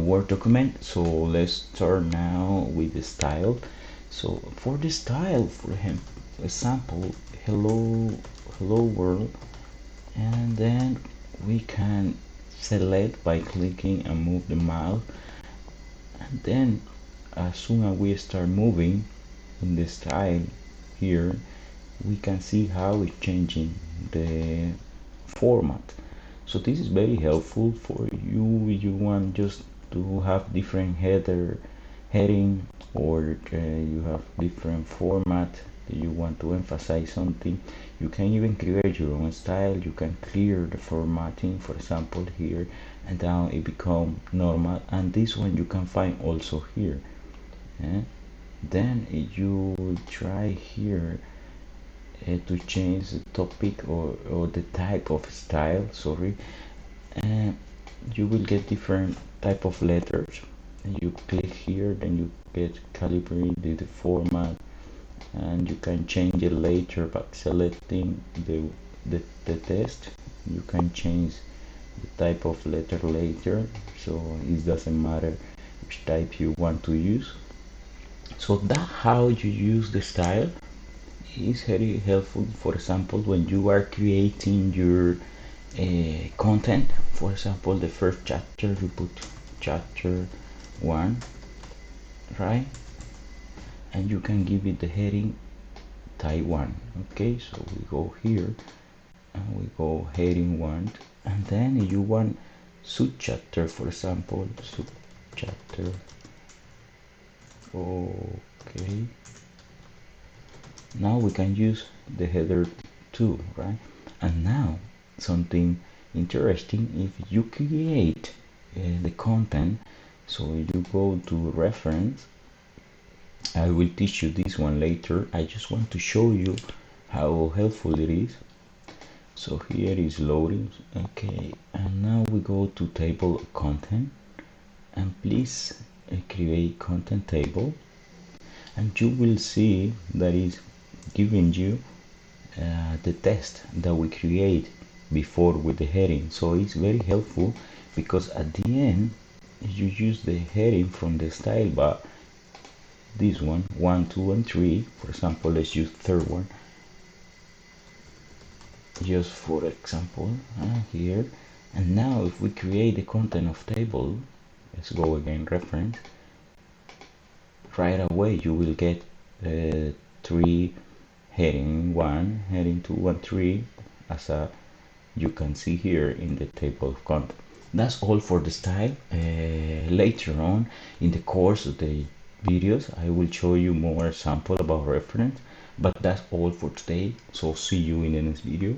Word document. So let's start now with the style. So for the style, for him, example, hello world, and then we can select by clicking and move the mouse, and then as soon as we start moving in the style here, we can see how it's changing the format. So this is very helpful for you if you want just to have different heading, or you have different format that you want to emphasize something. You can even create your own style. You can clear the formatting, for example, here, and now it become normal, and this one you can find also here. Then you try here to change the topic, or the type of style, sorry, and you will get different type of letters, and you click here, then you get calibrate the format, and you can change it later by selecting the text. You can change the type of letter later, so it doesn't matter which type you want to use. So that how you use the style is very helpful. For example, when you are creating your content, for example, the first chapter, you put chapter 1, right, and you can give it the heading Taiwan. Okay, so we go here and we go heading 1, and then you want subchapter, for example, subchapter. Okay, now we can use the header 2, right? And now something interesting, if you create the content, so you go to reference. I will teach you this one later. I just want to show you how helpful it is. So here is loading. Okay, and now we go to table content, and please create content table, and you will see that is giving you the text that we create before with the heading. So it's very helpful, because at the end you use the heading from the style bar, this one, 1, 2, and 3. For example, let's use third one just for example here. And now if we create the content of table, let's go again, reference, right away you will get 3 heading 1, heading 2, and 3, as you can see here in the table of content. That's all for the style. Later on in the course of the videos, I will show you more sample about reference, but that's all for today. So see you in the next video.